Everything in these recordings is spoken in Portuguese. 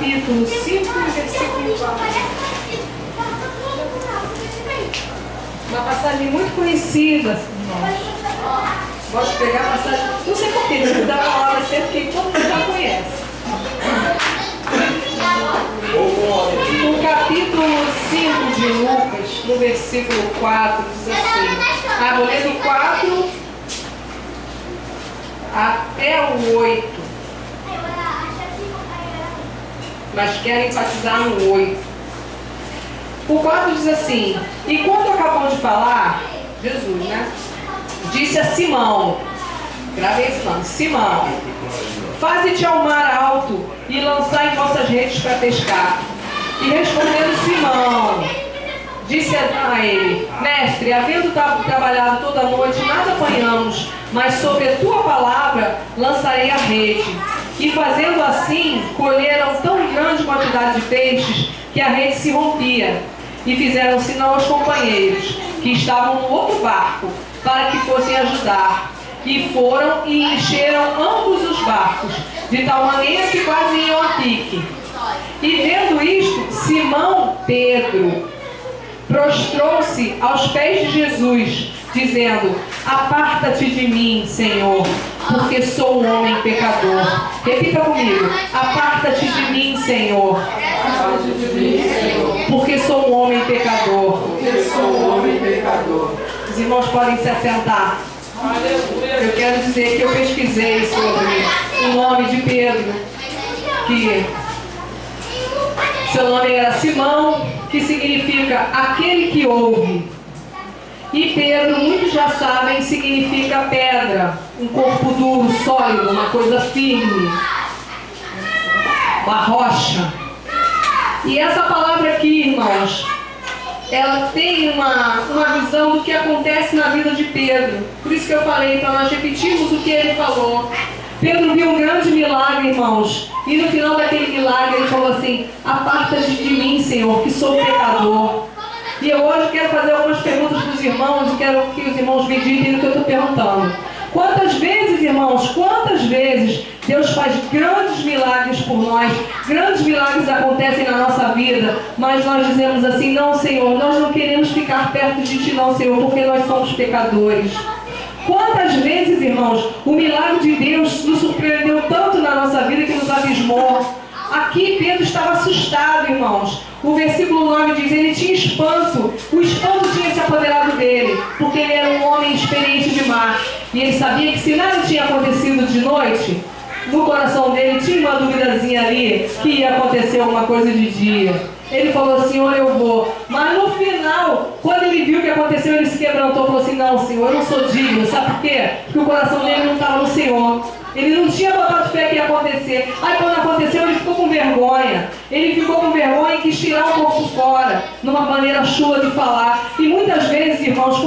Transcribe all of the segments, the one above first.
capítulo 5, versículo 4. Uma passagem muito conhecida, irmãos. Gosto de pegar a passagem. Não sei porquê, mas dá a palavra sempre que todo mundo já conhece. No capítulo 5 de Lucas, no versículo 4, diz assim. Vou ler do 4 até o 8. Mas quero enfatizar no 8. O 4 diz assim: enquanto acabou de falar, Jesus, né? Disse a Simão, gravei esse nome, Simão, faze-te ao mar alto e lançai vossas redes para pescar. E respondendo Simão, disse a ele, mestre, havendo trabalhado toda a noite, nada apanhamos, mas sobre a tua palavra lançarei a rede. E fazendo assim, colheram tão grande quantidade de peixes que a rede se rompia. E fizeram sinal aos companheiros, que estavam no outro barco, para que fossem ajudar. E foram e encheram ambos os barcos, de tal maneira que quase iam a pique. E vendo isto, Simão Pedro prostrou-se aos pés de Jesus, dizendo, aparta-te de mim, Senhor, porque sou um homem pecador. Repita comigo, aparta-te de mim, Senhor, porque sou um homem pecador. Os irmãos podem se assentar. Eu quero dizer que eu pesquisei sobre o nome de Pedro, que seu nome era Simão, que significa aquele que ouve. E Pedro, muitos já sabem, significa pedra, um corpo duro, sólido, uma coisa firme, uma rocha. E essa palavra aqui, irmãos, ela tem uma visão do que acontece na vida de Pedro. Por isso que eu falei, então nós repetimos o que ele falou. Pedro viu um grande milagre, irmãos, e no final daquele milagre ele falou assim, aparta-te de mim, Senhor, que sou pecador. E eu hoje quero fazer algumas perguntas para os irmãos e quero que os irmãos meditem no que eu estou perguntando. Quantas vezes, irmãos, quantas vezes Deus faz grandes milagres por nós, grandes milagres acontecem na nossa vida, mas nós dizemos assim, não, Senhor, nós não queremos ficar perto de Ti, não, Senhor, porque nós somos pecadores. Quantas vezes, irmãos, o milagre de Deus nos surpreendeu tanto na nossa vida que nos abismou. Aqui Pedro estava assustado, irmãos. O versículo 9 diz, ele tinha espanto. O espanto tinha se apoderado dele, porque ele era um homem experiente de mar. E ele sabia que se nada tinha acontecido de noite, no coração dele tinha uma duvidazinha ali, que ia acontecer alguma coisa de dia. Ele falou, Senhor, eu vou. Mas no final, quando ele viu o que aconteceu, ele se quebrantou e falou assim, não, Senhor, eu não sou digno. Sabe por quê? Porque o coração dele não estava no Senhor. Ele não tinha botado fé que ia acontecer. Aí quando aconteceu, ele ficou com vergonha. Ele ficou com vergonha e quis tirar o corpo fora, numa maneira chula de falar. E muitas vezes, irmãos,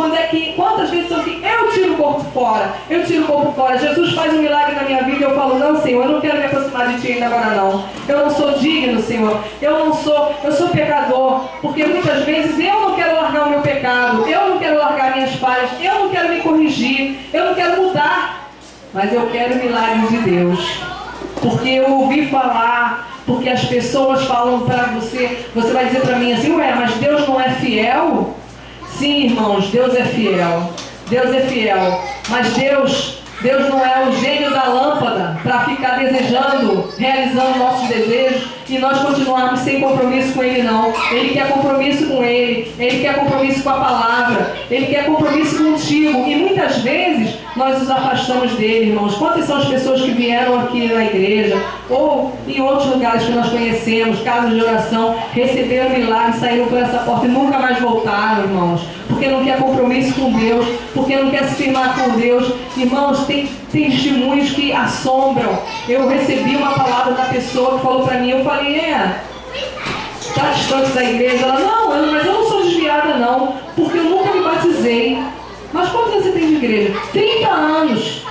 quantas vezes são que eu tiro o corpo fora? Eu tiro o corpo fora. Jesus faz um milagre na minha vida e eu falo, não, Senhor, eu não quero me aproximar de Ti ainda agora não. Eu não sou digno, Senhor. Eu sou pecador. Porque muitas vezes eu não quero largar o meu pecado. Eu não quero largar minhas falhas. Eu não quero me corrigir. Eu não quero mudar. Mas eu quero milagres de Deus, porque eu ouvi falar, porque as pessoas falam para você, você vai dizer para mim assim, ué, mas Deus não é fiel? Sim, irmãos, Deus é fiel, Deus é fiel, mas Deus não é o gênio da lâmpada para ficar desejando, realizando nossos desejos e nós continuarmos sem compromisso com Ele, não. Ele quer compromisso com Ele, Ele quer compromisso com a palavra, Ele quer compromisso contigo e muitas vezes nós nos afastamos dele, irmãos. Quantas são as pessoas que vieram aqui na igreja ou em outros lugares que nós conhecemos, casas de oração, receberam milagres, saíram por essa porta e nunca mais voltaram, irmãos, porque não quer compromisso com Deus, porque não quer se firmar com Deus. Irmãos, tem testemunhos que assombram. Eu recebi uma palavra da pessoa que falou para mim, eu falei, está distante da igreja? Ela, não, mas eu não sou desviada não, porque eu nunca me batizei. Mas quantos anos você tem de igreja? 30 anos.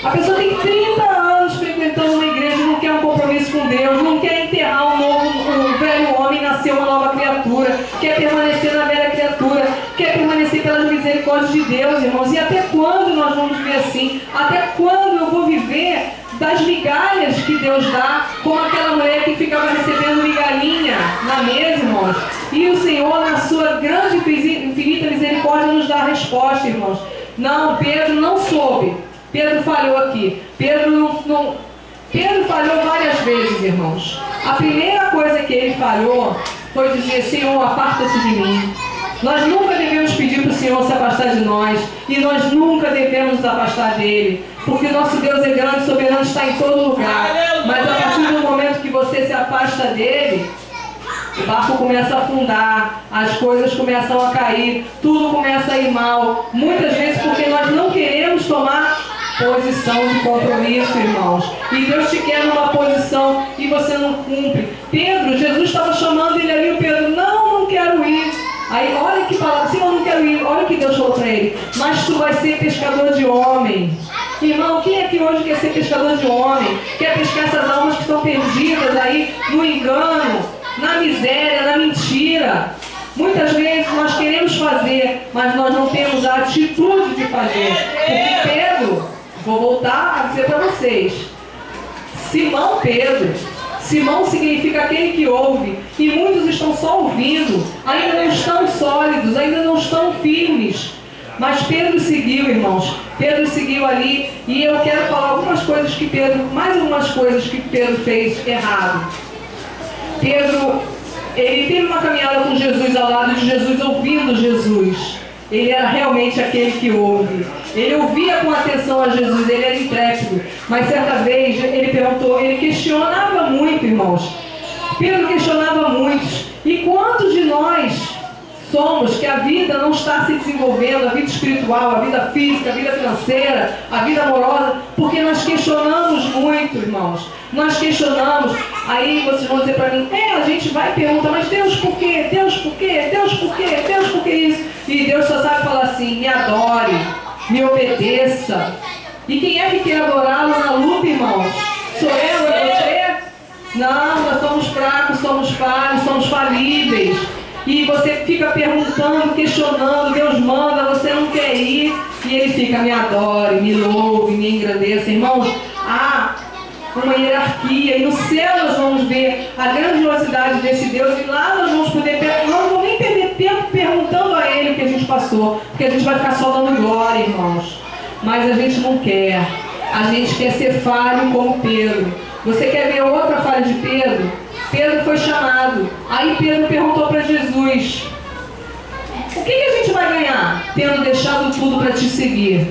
A pessoa tem 30 anos frequentando uma igreja, não quer um compromisso com Deus, não quer enterrar um velho homem, nascer uma nova criatura, quer permanecer na velha criatura, quer permanecer pelas misericórdias de Deus, irmãos. E até quando nós vamos viver assim? Até quando eu vou viver das migalhas que Deus dá, como aquela mulher que ficava recebendo irmãos. E o Senhor, na sua grande e infinita misericórdia, nos dá a resposta, irmãos. Não, Pedro não soube. Pedro falhou aqui. Pedro falhou várias vezes, irmãos. A primeira coisa que ele falhou foi dizer: Senhor, aparta-te de mim. Nós nunca devemos pedir para o Senhor se afastar de nós, e nós nunca devemos nos afastar dele, porque o nosso Deus é grande, soberano, está em todo lugar. Mas a partir do momento que você se afasta dele, o barco começa a afundar, as coisas começam a cair, tudo começa a ir mal. Muitas vezes porque nós não queremos tomar posição de compromisso, irmãos. E Deus te quer numa posição e você não cumpre. Pedro, Jesus estava chamando ele ali, o Pedro: não quero ir. Aí olha que palavra: Senhor, eu não quero ir. Olha o que Deus falou para ele: mas tu vais ser pescador de homens. Irmão, quem aqui hoje quer ser pescador de homem? Quer pescar essas almas que estão perdidas aí no engano, na miséria, na mentira? Muitas vezes nós queremos fazer, mas nós não temos a atitude de fazer. Porque Pedro, vou voltar a dizer para vocês, Simão Pedro. Simão significa aquele que ouve, e muitos estão só ouvindo, ainda não estão sólidos, ainda não estão firmes. Mas Pedro seguiu, irmãos. Pedro seguiu ali, e eu quero falar mais algumas coisas que Pedro fez errado. Pedro, ele teve uma caminhada com Jesus, ao lado de Jesus, ouvindo Jesus. Ele era realmente aquele que ouve. Ele ouvia com atenção a Jesus, ele era intrépido. Mas certa vez ele perguntou, ele questionava muito, irmãos. Pedro questionava muitos. E quantos de nós somos que a vida não está se desenvolvendo, a vida espiritual, a vida física, a vida financeira, a vida amorosa, porque nós questionamos muito, irmãos. Nós questionamos. Aí vocês vão dizer para mim: a gente vai e pergunta, mas Deus por quê? Deus por quê? Deus por quê? Deus por que isso? E Deus só sabe falar assim: me adore, me obedeça. E quem é que quer adorá-lo na luta, irmãos? Sou eu, é você? Não, nós somos fracos, somos falhos, somos falíveis. E você fica perguntando, questionando, Deus manda, você não quer ir, e ele fica: me adore, me louve, me engrandeça. Irmãos, há uma hierarquia, e no céu nós vamos ver a grandiosidade desse Deus, e lá nós vamos poder, não vamos nem perder tempo perguntando a ele o que a gente passou, porque a gente vai ficar só dando glória, irmãos. Mas a gente não quer, a gente quer ser falho como Pedro. Você quer ver outra falha de Pedro? Pedro foi chamado. Aí Pedro perguntou para Jesus: o que a gente vai ganhar tendo deixado tudo para te seguir?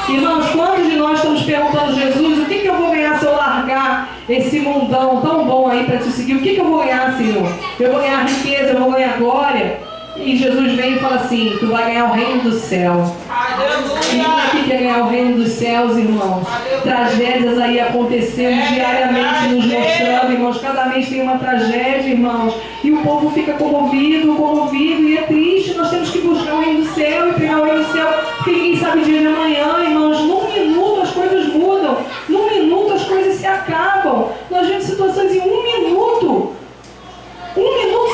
Irmãos, quantos de nós estamos perguntando: Jesus, o que eu vou ganhar se eu largar esse mundão tão bom aí para te seguir? O que eu vou ganhar, Senhor? Eu vou ganhar riqueza, eu vou ganhar glória? E Jesus vem e fala assim: tu vai ganhar o reino do céu. E o que é ganhar o reino dos céus, irmãos? Tragédias aí acontecendo diariamente, nos mostrando, irmãos. Cada mês tem uma tragédia, irmãos. E o povo fica comovido, e é triste. Nós temos que buscar o reino do céu e pegar o reino do céu, porque ninguém sabe o dia de amanhã, irmãos. Num minuto as coisas mudam, num minuto as coisas se acabam. Nós vemos situações em um minuto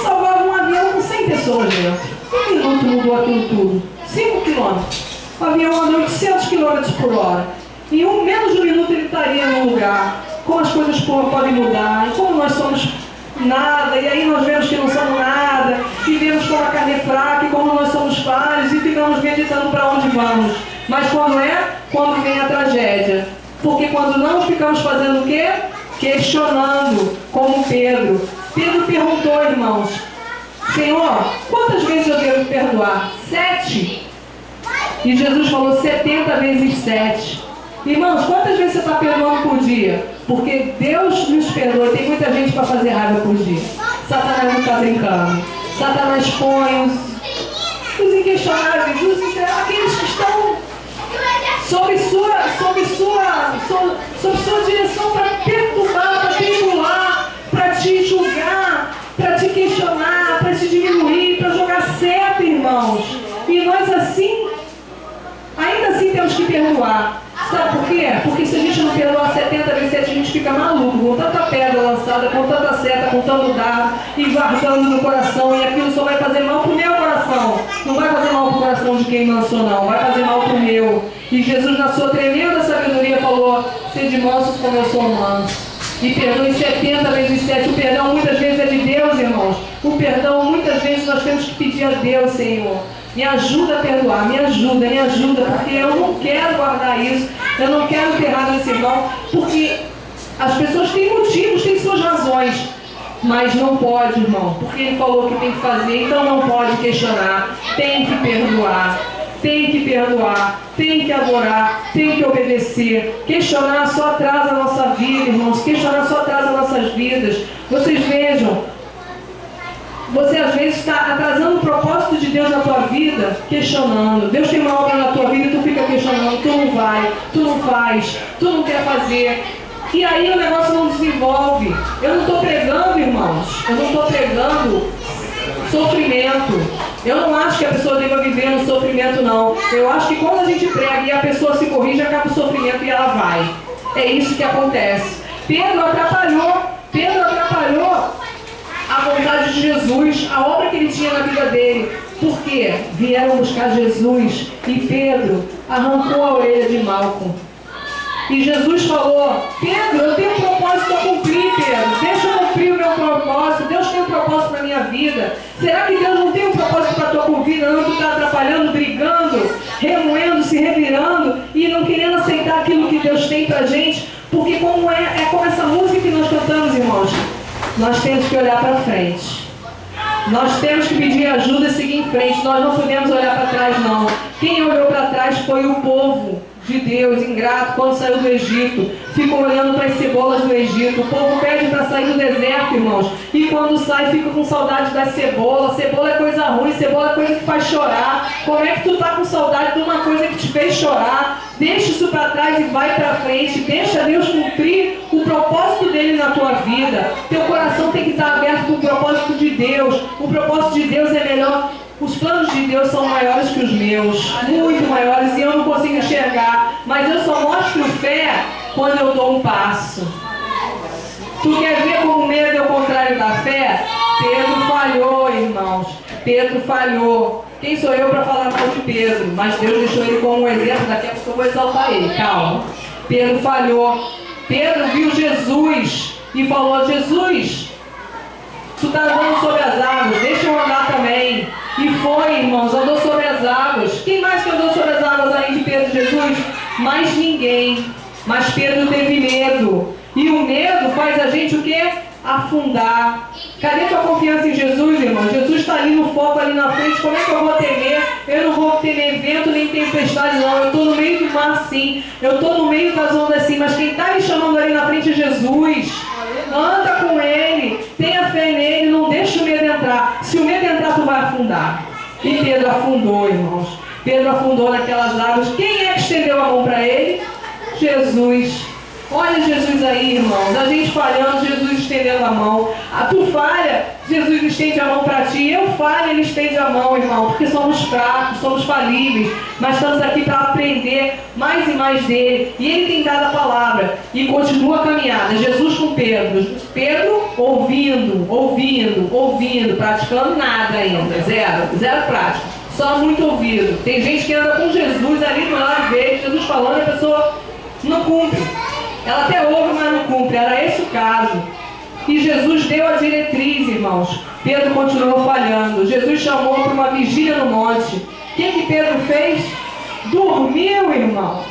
salvava um avião com 100 pessoas dentro. Um minuto mudou aquilo tudo. 5 quilômetros. O avião anda 800 quilômetros por hora. Em menos de um minuto ele estaria no lugar. Como as coisas podem mudar, e como nós somos nada, e aí nós vemos que não somos nada, e vemos como a carne é fraca, e como nós somos falhos, e ficamos meditando para onde vamos. Mas quando vem a tragédia. Porque quando não ficamos fazendo o quê? Questionando, como Pedro. Pedro perguntou, irmãos: Senhor, quantas vezes eu devo perdoar? 7. E Jesus falou 70 vezes 7. Irmãos, quantas vezes você está perdoando por dia? Porque Deus nos perdoa. Tem muita gente para fazer raiva por dia. Satanás não está brincando. Satanás põe os inquestionáveis, aqueles que estão sob sua direção para perturbar, para tribular, para te julgar, para te questionar, para te diminuir, para jogar seta, irmãos. E nós ainda assim temos que perdoar. Sabe por quê? Porque se a gente não perdoar 70 vezes 7, a gente fica maluco, com tanta pedra lançada, com tanta seta, com tanto dado, e guardando no coração, e aquilo só vai fazer mal pro meu coração. Não vai fazer mal pro coração de quem lançou, não. Vai fazer mal pro meu. E Jesus, na sua tremenda sabedoria, falou: sede mansos como eu sou manso. E perdoe 70 vezes 7. O perdão muitas vezes é de Deus, irmãos. O perdão muitas vezes nós temos que pedir a Deus, Senhor, me ajuda a perdoar, me ajuda, porque eu não quero guardar isso, eu não quero ter raiva desse irmão, porque as pessoas têm motivos, têm suas razões, mas não pode, irmão, porque ele falou que tem que fazer, então não pode questionar, tem que perdoar, tem que adorar, tem que obedecer. Questionar só atrasa a nossa vida, irmãos, questionar só atrasa as nossas vidas. Vocês vejam, você às vezes está atrasando o propósito de Deus na tua vida, questionando. Deus tem uma obra na tua vida e tu fica questionando, tu não vai, tu não faz, tu não quer fazer. E aí o negócio não desenvolve. Eu não estou pregando, irmãos, eu não estou pregando sofrimento. Eu não acho que a pessoa deva viver no sofrimento, não. Eu acho que quando a gente prega e a pessoa se corrige, acaba o sofrimento e ela vai. É isso que acontece. Pedro atrapalhou a vontade de Jesus, a obra que ele tinha na vida dele. Por quê? Vieram buscar Jesus e Pedro arrancou a orelha de Malco. E Jesus falou, Pedro, eu tenho um propósito a cumprir, Pedro. Deixa eu cumprir o meu propósito. Deus tem um propósito para a minha vida. Será que Deus não tem um propósito para a tua vida? Não, tu está atrapalhando, brigando, remoendo, se revirando e não querendo aceitar aquilo que Deus tem para a gente. Porque como é como essa música que nós cantamos, irmãos. Nós temos que olhar para frente. Nós temos que pedir ajuda e seguir em frente. Nós não podemos olhar para trás, não. Quem olhou para trás foi o povo de Deus, ingrato, quando saiu do Egito. Ficou olhando para as cebolas do Egito. O povo pede para sair do deserto, irmãos. E quando sai, fica com saudade da cebola. Cebola é coisa ruim, cebola é coisa que faz chorar. Como é que tu está com saudade de uma coisa que te fez chorar? Deixa isso para trás e vai para frente. Deixa Deus cumprir o propósito dele na tua vida. Teu coração tem que estar aberto para o propósito de Deus. O propósito de Deus é melhor. Os planos de Deus são maiores que os meus, muito maiores, e eu não consigo enxergar. Mas eu só mostro fé quando eu dou um passo. Tu quer ver como o medo é o contrário da fé? Pedro falhou, irmãos. Pedro falhou. Quem sou eu para falar mal de Pedro? Mas Deus deixou ele como um exemplo, daqui a pouco eu vou exaltar ele. Calma. Pedro falhou. Pedro viu Jesus e falou, Jesus, tu está andando sobre as águas, deixa eu andar também. E foi, irmãos, andou sobre as águas. Quem mais que andou sobre as águas além de Pedro e Jesus? Mais ninguém. Mas Pedro teve medo. E o medo faz a gente o quê? Afundar. Cadê tua confiança em Jesus, irmão? Jesus está ali no foco, ali na frente. Como é que eu vou temer? Eu não vou temer vento nem tempestade, não. Eu estou no meio do mar, sim. Eu estou no meio das ondas, sim. Mas quem está me chamando ali na frente é Jesus. Anda com Ele. Tenha fé nele. Não deixa o medo entrar. Se o medo entrar, tu vai afundar. E Pedro afundou, irmãos. Pedro afundou naquelas águas. Quem é que estendeu a mão para ele? Jesus. Olha Jesus aí, irmãos, a gente falhando, Jesus estendendo a mão. Tu falha, Jesus estende a mão para ti. Eu falho, Ele estende a mão, irmão, porque somos fracos, somos falíveis. Mas estamos aqui para aprender mais e mais dele. E Ele tem dado a palavra. E continua a caminhada. Jesus com Pedro. Pedro ouvindo, praticando nada ainda. Zero prática. Só muito ouvido. Tem gente que anda com Jesus ali do lado dele, Jesus falando, e a pessoa não cumpre. Ela até ouve, mas não cumpre. Era esse o caso. E Jesus deu a diretriz, irmãos. Pedro continuou falhando. Jesus chamou para uma vigília no monte. O que Pedro fez? Dormiu, irmãos.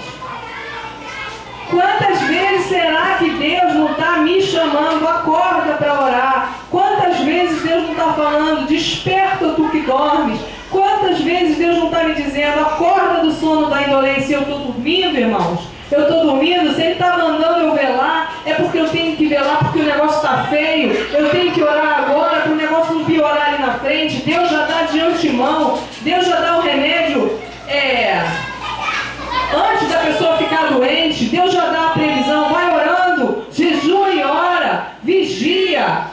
Quantas vezes será que Deus não está me chamando? Acorda para orar. Quantas vezes Deus não está falando? Desperta tu que dormes. Quantas vezes Deus não está me dizendo? Acorda do sono da indolência. Eu estou dormindo, irmãos. Eu estou dormindo, se Ele está mandando eu velar, é porque eu tenho que velar porque o negócio está feio. Eu tenho que orar agora para o negócio não piorar ali na frente. Deus já dá de antemão, Deus já dá o remédio antes da pessoa ficar doente. Deus já dá a previsão. Vai orando, jejua e ora, vigia.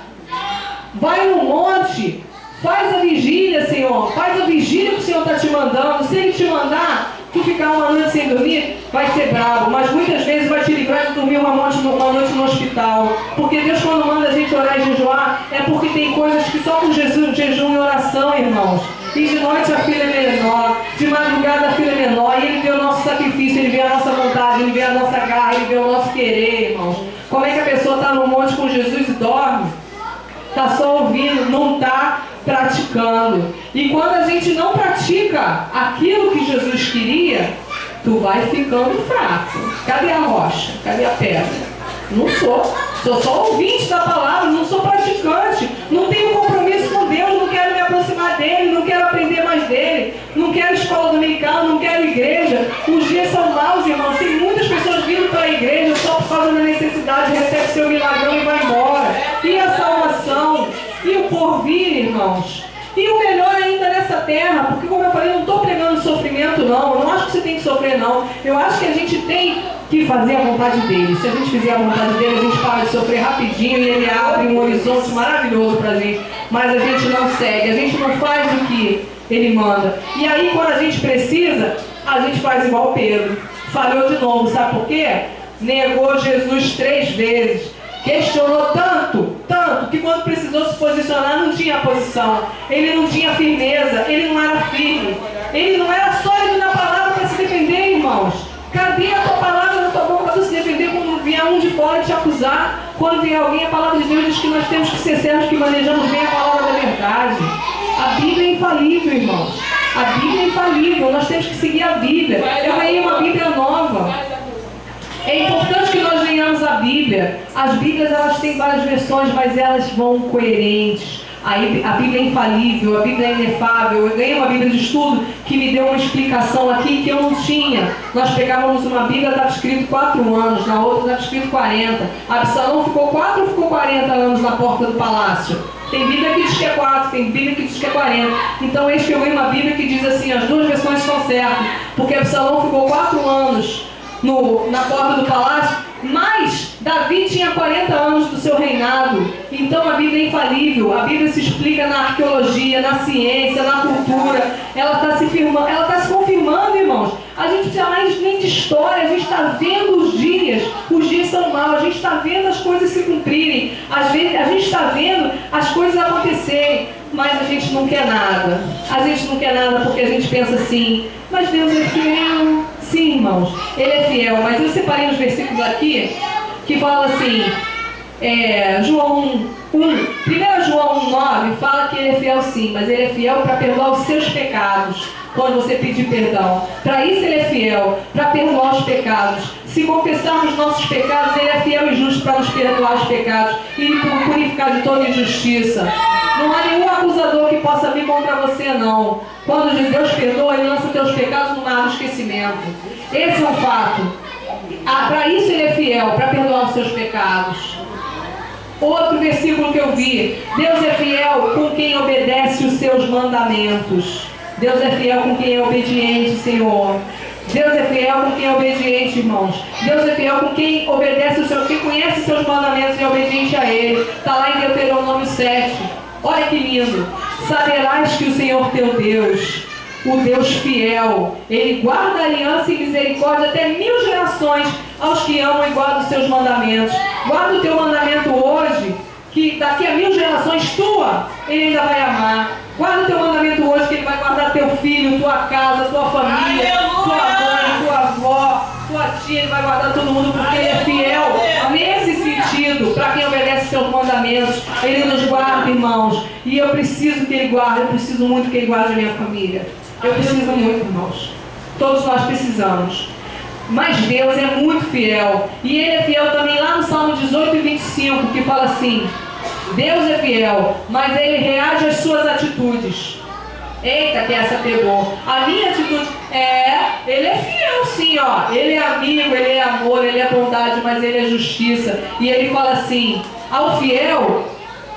Vai no monte, faz a vigília, Senhor. Faz a vigília que o Senhor está te mandando. Se Ele te mandar, tu ficar uma noite sem dormir, vai ser bravo, mas muitas vezes vai te livrar de dormir uma noite no hospital. Porque Deus, quando manda a gente orar e jejuar, é porque tem coisas que só com jejum e oração, irmãos. E de noite a filha é menor, de madrugada a filha é menor, e Ele vê o nosso sacrifício, Ele vê a nossa vontade, Ele vê a nossa garra, Ele vê o nosso querer, irmãos. Como é que a pessoa está no monte com Jesus e dorme? Está só ouvindo, não está praticando. E quando a gente não pratica aquilo que Jesus queria, tu vai ficando fraco. Cadê a rocha? Cadê a pedra? Não sou. Sou só ouvinte da palavra, não sou praticante. Não tenho compromisso com Deus, não quero me aproximar dele, não quero aprender mais dele, não quero escola dominical, não quero igreja. Os dias são maus, irmãos. Tem muitas pessoas vindo para a igreja só por causa da necessidade, recebe seu milagrão e vai embora. E a salvação? E o porvir, irmãos? E o melhor ainda nessa terra, porque como eu falei, eu não estou pregando sofrimento não, eu não acho que você tem que sofrer não, eu acho que a gente tem que fazer a vontade dele. Se a gente fizer a vontade dele, a gente para de sofrer rapidinho e ele abre um horizonte maravilhoso para a gente, mas a gente não segue, a gente não faz o que ele manda. E aí quando a gente precisa, a gente faz igual Pedro, falhou de novo, sabe por quê? Negou Jesus 3 vezes. Questionou tanto, que quando precisou se posicionar não tinha posição, ele não tinha firmeza, ele não era firme, ele não era sólido na palavra para se defender, irmãos. Cadê a tua palavra na tua boca para se defender quando vier um de fora te acusar? Quando vier alguém, a palavra de Deus diz que nós temos que ser servos que manejamos bem a palavra da verdade. A Bíblia é infalível, irmãos. A Bíblia é infalível, nós temos que seguir a Bíblia. Eu ganhei uma Bíblia nova. É importante que nós leiamos a Bíblia. As Bíblias elas têm várias versões, mas elas vão coerentes. A Bíblia é infalível, a Bíblia é inefável. Eu ganhei uma Bíblia de estudo que me deu uma explicação aqui que eu não tinha. Nós pegávamos uma Bíblia, estava escrito 4 anos, na outra estava escrito 40. Absalão ficou 4 ou ficou 40 anos na porta do palácio? Tem Bíblia que diz que é 4, tem Bíblia que diz que é 40. Então eis que eu ganhei uma Bíblia que diz assim, as duas versões estão certas. Porque Absalão ficou 4 anos na porta do palácio, mas Davi tinha 40 anos do seu reinado. Então a Bíblia é infalível, a Bíblia se explica na arqueologia, na ciência, na cultura. Ela está se confirmando, irmãos. A gente não precisa mais nem de história, a gente está vendo os dias são maus, a gente está vendo as coisas se cumprirem, às vezes a gente está vendo as coisas acontecerem, mas a gente não quer nada. A gente não quer nada porque a gente pensa assim, mas Deus é fiel. Sim, irmãos, Ele é fiel, mas eu separei uns versículos aqui que fala assim, João 1, 1 João 1,9 fala que Ele é fiel sim, mas Ele é fiel para perdoar os seus pecados, quando você pedir perdão. Para isso Ele é fiel, para perdoar os pecados. Se confessarmos nossos pecados, Ele é fiel e justo para nos perdoar os pecados e nos purificar de toda injustiça. Não há nenhum acusador que possa vir contra você, não. Quando Deus perdoa, Ele lança teus pecados no mar do esquecimento. Esse é um fato. Para isso Ele é fiel, para perdoar os seus pecados. Outro versículo que eu vi. Deus é fiel com quem obedece os seus mandamentos. Deus é fiel com quem é obediente, Senhor. Deus é fiel com quem é obediente, irmãos. Deus é fiel com quem obedece o Senhor, quem conhece os seus mandamentos e é obediente a Ele. Está lá em Deuteronômio 7. Olha que lindo. Saberás que o Senhor teu Deus, o Deus fiel, Ele guarda a aliança e misericórdia até 1000 gerações aos que amam e guardam os seus mandamentos. Guarda o teu mandamento hoje, que daqui a 1000 gerações tua, Ele ainda vai amar. Guarda o teu mandamento hoje, que Ele vai guardar teu filho, tua casa, tua família, tua mãe, tua avó, tua tia. Ele vai guardar todo mundo porque Ele é fiel. Nesse sentido, para quem obedece seus mandamentos, Ele nos guarda, irmãos. E eu preciso que Ele guarde, eu preciso muito que Ele guarde a minha família. Eu preciso muito, irmãos. Todos nós precisamos. Mas Deus é muito fiel. E Ele é fiel também lá no Salmo 18 e 25, que fala assim: Deus é fiel, mas Ele reage às suas atitudes. Eita, que essa pegou. A minha atitude Ele é fiel sim, ó. Ele é amigo, Ele é amor, Ele é bondade, mas Ele é justiça. E Ele fala assim: ao fiel,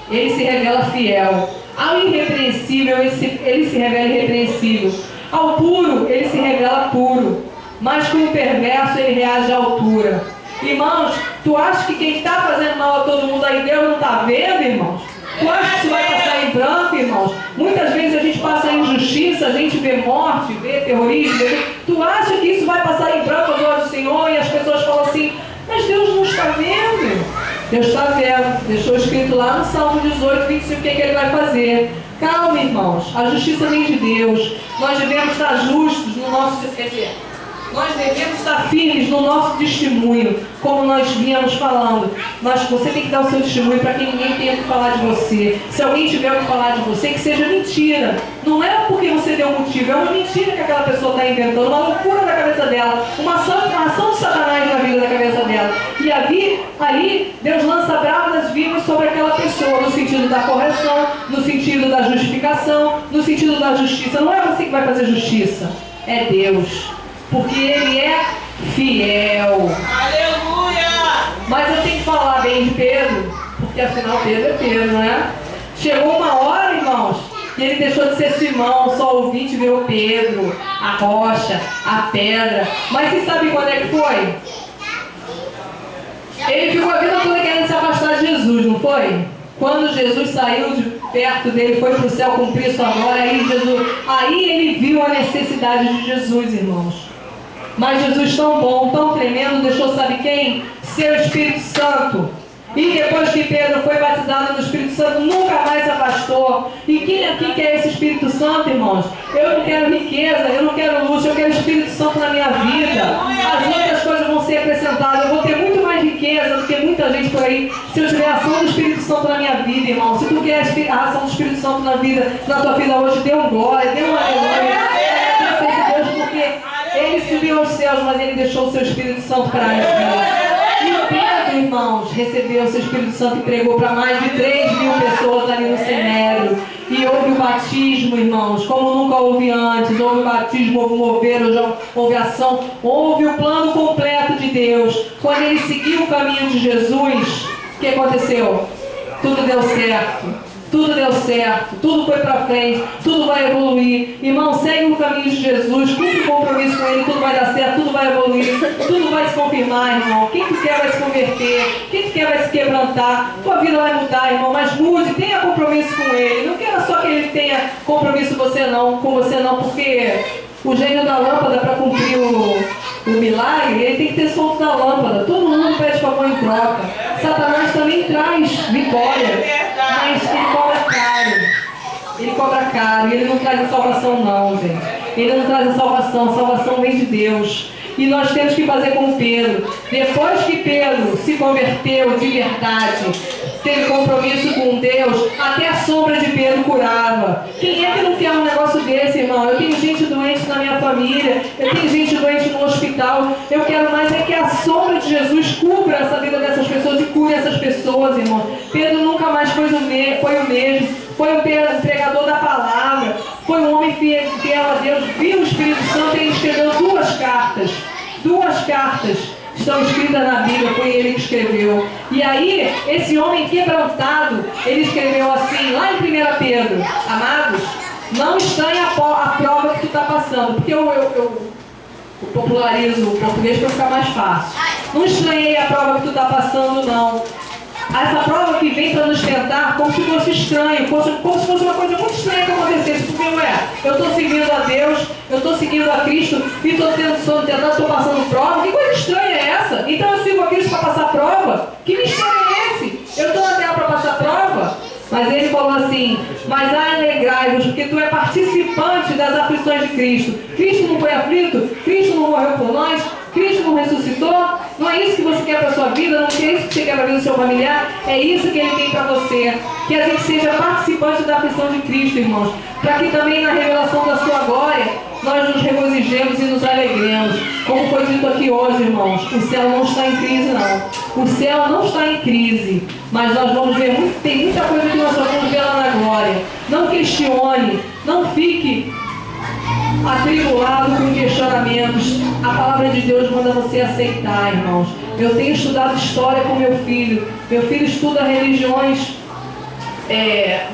Ele se revela fiel. Ao irrepreensível, Ele se revela irrepreensível. Ao puro, Ele se revela puro. Mas com o perverso, Ele reage à altura. Irmãos, tu acha que quem está fazendo mal a todo mundo aí, Deus não está vendo, irmãos? Tu acha que isso vai passar em branco, irmãos? Muitas vezes a gente passa injustiça, a gente vê morte, vê terrorismo. Tu acha que isso vai passar em branco aos olhos do Senhor e as pessoas falam assim, mas Deus não está vendo? Deus está vendo. Deixou escrito lá no Salmo 18, 25, o que Ele vai fazer. Calma, irmãos. A justiça vem de Deus. Nós devemos estar justos no nosso... Nós devemos estar firmes no nosso testemunho, como nós viemos falando. Mas você tem que dar o seu testemunho para que ninguém tenha o que falar de você. Se alguém tiver o que falar de você, que seja mentira. Não é porque você deu motivo, é uma mentira que aquela pessoa está inventando, uma loucura da cabeça dela, uma ação de Satanás na vida da cabeça dela. E ali Deus lança bravas vivas sobre aquela pessoa, no sentido da correção, no sentido da justificação, no sentido da justiça. Não é você que vai fazer justiça, é Deus. Porque Ele é fiel. Aleluia! Mas eu tenho que falar bem de Pedro, porque afinal Pedro é Pedro, né? Chegou uma hora, irmãos, que ele deixou de ser Simão, só ouvinte virou Pedro, a rocha, a pedra. Mas você sabe quando é que foi? Ele ficou a vida toda querendo se afastar de Jesus, não foi? Quando Jesus saiu de perto dele, foi para o céu cumprir sua glória, aí ele viu a necessidade de Jesus, irmãos. Mas Jesus tão bom, tão tremendo, deixou sabe quem? Seu Espírito Santo. E depois que Pedro foi batizado no Espírito Santo, nunca mais se afastou. E quem aqui quer esse Espírito Santo, irmãos? Eu não quero riqueza, eu não quero luxo, eu quero Espírito Santo na minha vida. As outras coisas vão ser acrescentadas. Eu vou ter muito mais riqueza do que muita gente por aí, se eu tiver a ação do Espírito Santo na minha vida, irmão. Se tu quer a ação do Espírito Santo na tua vida hoje, dê um glória, dê um aleluia. Porque Ele subiu aos céus, mas Ele deixou o seu Espírito Santo para agir. E Pedro, irmãos, recebeu o seu Espírito Santo e pregou para mais de 3.000 pessoas ali no cenário. E houve o batismo, irmãos, como nunca houve antes. Houve o batismo, houve o mover, houve a ação. Houve o plano completo de Deus. Quando ele seguiu o caminho de Jesus, o que aconteceu? Tudo deu certo. Tudo deu certo, tudo foi para frente, tudo vai evoluir. Irmão, segue o caminho de Jesus, cumpre o compromisso com Ele, tudo vai dar certo, tudo vai evoluir, tudo vai se confirmar, irmão. Quem tu quer vai se converter, quem tu quer vai se quebrantar, tua vida vai mudar, irmão, mas mude, tenha compromisso com Ele. Não quero só que Ele tenha compromisso com você não, porque o gênio da lâmpada, para cumprir o milagre, ele tem que ter solto da lâmpada. Todo mundo pede favor em troca. Satanás também traz vitória, mas ele cobra caro. Ele cobra caro e ele não traz a salvação não, gente. Ele não traz a salvação vem de Deus. E nós temos que fazer como Pedro. Depois que Pedro se converteu de verdade, teve compromisso com Deus, até a sombra de Pedro curava. Quem é que não quer um negócio desse, irmão? Eu tenho gente doente na minha família, eu tenho gente doente no hospital. Eu quero mais é que a sombra de Jesus cubra essa vida dessas pessoas e cure essas pessoas, irmão. Pedro nunca mais foi o mesmo. Foi o pregador da palavra, foi um homem fiel a Deus, viu o Espírito Santo e ele escreveu duas cartas estão escritas na Bíblia, foi ele que escreveu. E aí, esse homem quebrantado, ele escreveu assim, lá em 1 Pedro, amados, não estranhe a prova que tu está passando, porque eu popularizo o português para ficar mais fácil. Não estranhei a prova que tu está passando, não. Essa prova que vem para nos tentar como se fosse estranho, como se fosse uma coisa muito estranha que acontecesse, porque eu estou seguindo a Deus, eu estou seguindo a Cristo e estou sendo tentado, estou passando prova. Que coisa estranha é essa? Então eu sigo a Cristo para passar prova? Que mistério é esse? Eu estou na terra para passar prova? Mas ele falou assim, mas alegrai-vos, porque tu é participante das aflições de Cristo. Cristo não foi aflito? Cristo não morreu por nós? Cristo não ressuscitou? Não é isso que você quer para a sua vida? Não é isso que você quer para a vida do seu familiar? É isso que Ele tem para você. Que a gente seja participante da aflição de Cristo, irmãos. Para que também na revelação da sua glória, nós nos regozijemos e nos alegremos. Como foi dito aqui hoje, irmãos, o céu não está em crise, não. O céu não está em crise. Mas nós vamos ver, tem muita coisa que nós vamos ver lá na glória. Não questione, não fique atribulado com questionamentos. A palavra de Deus manda você aceitar, irmãos. Eu tenho estudado história com meu filho. Meu filho estuda religiões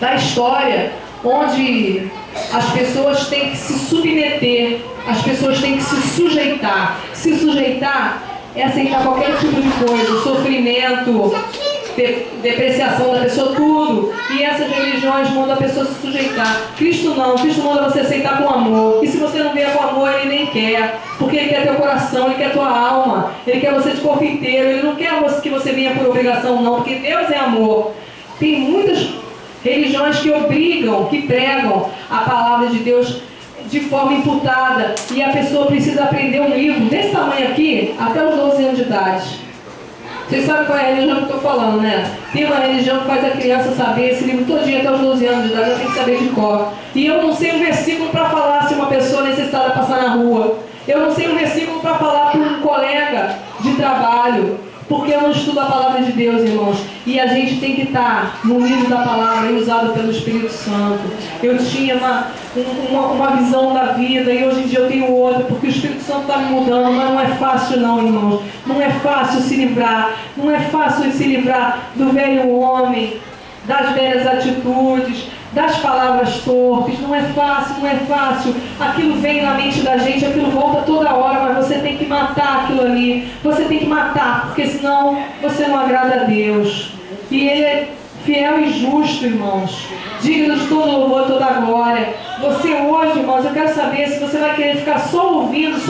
da história, onde as pessoas têm que se submeter, as pessoas têm que se sujeitar. Se sujeitar é aceitar qualquer tipo de coisa, sofrimento, depreciação da pessoa, tudo. E essas religiões mandam a pessoa se sujeitar. Cristo não, Cristo manda você aceitar com amor. E se você não vier com amor, Ele nem quer. Porque Ele quer teu coração, Ele quer tua alma, Ele quer você de corpo inteiro. Ele não quer que você venha por obrigação, não, porque Deus é amor. Tem muitas religiões que obrigam, que pregam a palavra de Deus de forma imputada e a pessoa precisa aprender um livro desse tamanho aqui até os 12 anos de idade. Vocês sabem qual é a religião que eu estou falando, né? Tem uma religião que faz a criança saber esse livro todinho até os 12 anos de idade, ela tem que saber de cor. E eu não sei um versículo para falar se uma pessoa necessitada passar na rua. Eu não sei um versículo para falar para um colega de trabalho, porque eu não estudo a palavra de Deus, irmãos. E a gente tem que estar no livro da palavra e usado pelo Espírito Santo. Eu tinha uma visão da vida e hoje em dia eu tenho outra, porque o Espírito Santo está me mudando, mas não é fácil não, irmãos. Não é fácil se livrar. Não é fácil se livrar do velho homem, das velhas atitudes, das palavras torpes. Não é fácil, não é fácil. Aquilo vem na mente da gente, aquilo volta toda hora, mas você tem que matar aquilo ali. Você tem que matar, porque senão você não agrada a Deus. E Ele é fiel e justo, irmãos. Digno de todo louvor, toda glória. Você hoje, irmãos, eu quero saber se você vai querer ficar só ouvindo,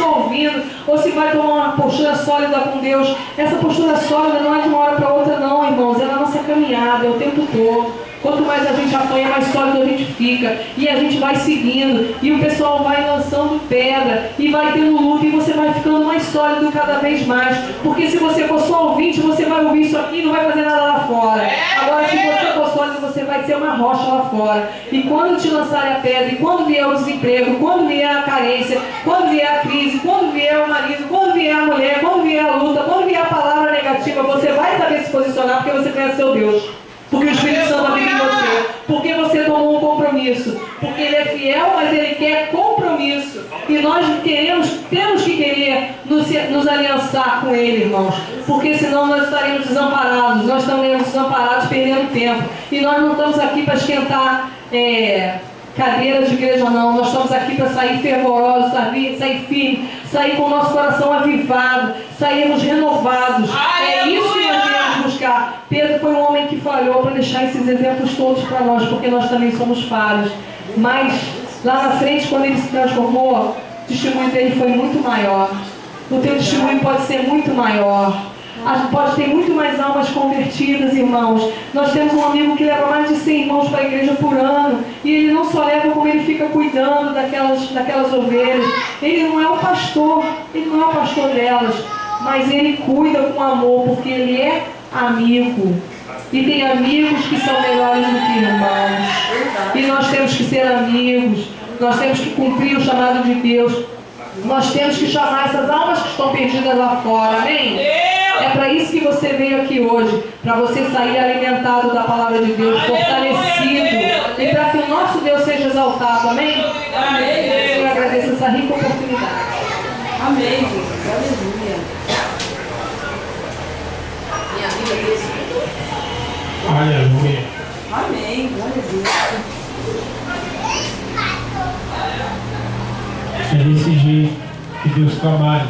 ou se vai tomar uma postura sólida com Deus. Essa postura sólida não é de uma hora para outra não, irmãos. É na nossa caminhada, é o tempo todo. Quanto mais a gente apanha, mais sólido a gente fica. E a gente vai seguindo. E o pessoal vai lançando pedra. E vai tendo luta. E você vai ficando mais sólido cada vez mais. Porque se você for só ouvinte, você vai ouvir isso aqui e não vai fazer nada lá fora. Agora, se você for sólido, você vai ser uma rocha lá fora. E quando te lançarem a pedra, e quando vier o desemprego, quando vier a carência, quando vier a crise, quando vier o marido, quando vier a mulher, quando vier a luta, quando vier a palavra negativa, você vai saber se posicionar porque você conhece seu Deus. Porque o Espírito Santo vive em você. Porque você tomou um compromisso. Porque Ele é fiel, mas Ele quer compromisso. E nós temos que querer nos aliançar com Ele, irmãos. Porque senão nós estaremos desamparados. Nós estaremos desamparados perdendo tempo. E nós não estamos aqui para esquentar cadeiras de igreja, não. Nós estamos aqui para sair fervorosos, sair firmes, sair com o nosso coração avivado, sairmos renovados. É isso que nós devemos buscar. Pedro foi um homem que falhou para deixar esses exemplos todos para nós, porque nós também somos falhos. Mas lá na frente, quando ele se transformou, o testemunho dele foi muito maior. O teu testemunho pode ser muito maior. Pode ter muito mais almas convertidas, irmãos. Nós temos um amigo que leva mais de 100 irmãos para a igreja por ano. E ele não só leva, como ele fica cuidando daquelas ovelhas. Ele não é o pastor, ele não é o pastor delas. Mas ele cuida com amor, porque ele é amigo. E tem amigos que são melhores do que irmãos. E nós temos que ser amigos. Nós temos que cumprir o chamado de Deus. Nós temos que chamar essas almas que estão perdidas lá fora, amém? É para isso que você veio aqui hoje, para você sair alimentado da palavra de Deus, fortalecido, e para que o nosso Deus seja exaltado, amém? Amém. Eu agradeço essa rica oportunidade. Amém, Jesus. Aleluia. Minha vida é isso. Aleluia. Amém. Glória a Deus. É desse jeito que Deus trabalha.